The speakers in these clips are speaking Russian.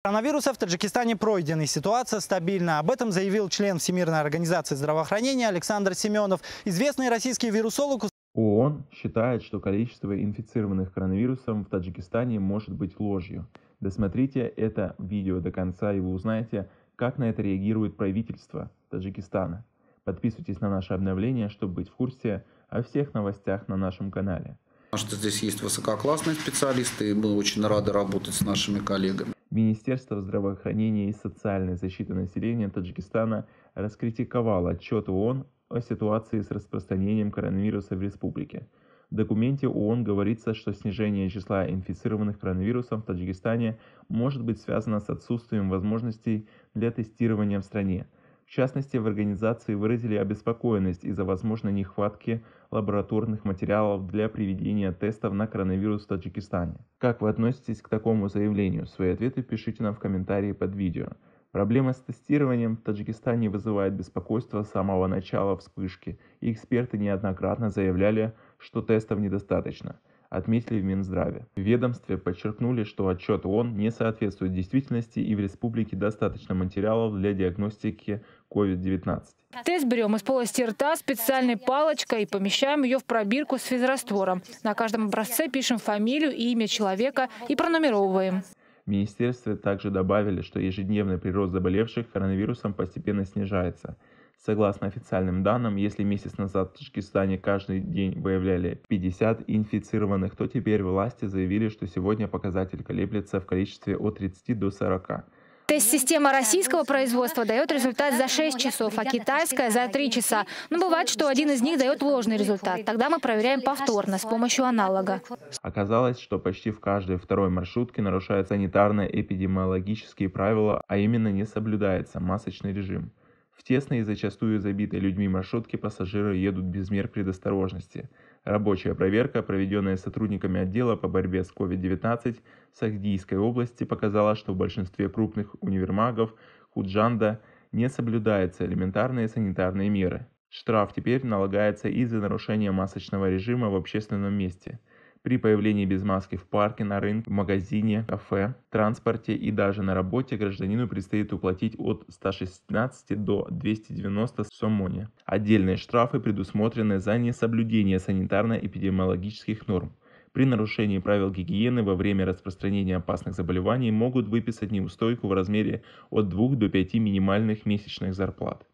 Коронавируса в Таджикистане пройдена, ситуация стабильна. Об этом заявил член Всемирной организации здравоохранения Александр Семенов. Известный российский вирусолог ООН считает, что количество инфицированных коронавирусом в Таджикистане может быть ложью. Досмотрите это видео до конца, и вы узнаете, как на это реагирует правительство Таджикистана. Подписывайтесь на наше обновление, чтобы быть в курсе о всех новостях на нашем канале. Что здесь есть высококлассные специалисты, и мы очень рады работать с нашими коллегами. Министерство здравоохранения и социальной защиты населения Таджикистана раскритиковало отчет ООН о ситуации с распространением коронавируса в республике. В документе ООН говорится, что снижение числа инфицированных коронавирусом в Таджикистане может быть связано с отсутствием возможностей для тестирования в стране. В частности, в организации выразили обеспокоенность из-за возможной нехватки лабораторных материалов для проведения тестов на коронавирус в Таджикистане. Как вы относитесь к такому заявлению? Свои ответы пишите нам в комментарии под видео. Проблема с тестированием в Таджикистане вызывает беспокойство с самого начала вспышки, и эксперты неоднократно заявляли, что тестов недостаточно, отметили в Минздраве. В ведомстве подчеркнули, что отчет ООН не соответствует действительности и в республике достаточно материалов для диагностики COVID-19. Тест берем из полости рта специальной палочкой и помещаем ее в пробирку с физраствором. На каждом образце пишем фамилию и имя человека и пронумеровываем. В министерстве также добавили, что ежедневный прирост заболевших коронавирусом постепенно снижается. Согласно официальным данным, если месяц назад в Таджикистане каждый день выявляли 50 инфицированных, то теперь власти заявили, что сегодня показатель колеблется в количестве от 30 до 40. Тест-система российского производства дает результат за 6 часов, а китайская за 3 часа. Но бывает, что один из них дает ложный результат. Тогда мы проверяем повторно с помощью аналога. Оказалось, что почти в каждой второй маршрутке нарушаются санитарно-эпидемиологические правила, а именно не соблюдается масочный режим. В тесной и зачастую забитой людьми маршрутке пассажиры едут без мер предосторожности. Рабочая проверка, проведенная сотрудниками отдела по борьбе с COVID-19 в Сагдийской области, показала, что в большинстве крупных универмагов Худжанда не соблюдаются элементарные санитарные меры. Штраф теперь налагается из-за нарушения масочного режима в общественном месте. При появлении без маски в парке, на рынке, в магазине, кафе, транспорте и даже на работе гражданину предстоит уплатить от 116 до 290 сомони. Отдельные штрафы предусмотрены за несоблюдение санитарно-эпидемиологических норм. При нарушении правил гигиены во время распространения опасных заболеваний могут выписать неустойку в размере от 2 до 5 минимальных месячных зарплат.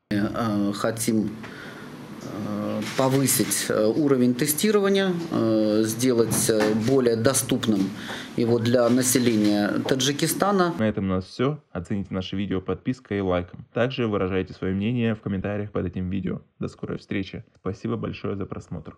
Хотим повысить уровень тестирования, сделать более доступным его для населения Таджикистана. На этом у нас все. Оцените наше видео подпиской и лайком. Также выражайте свое мнение в комментариях под этим видео. До скорой встречи. Спасибо большое за просмотр.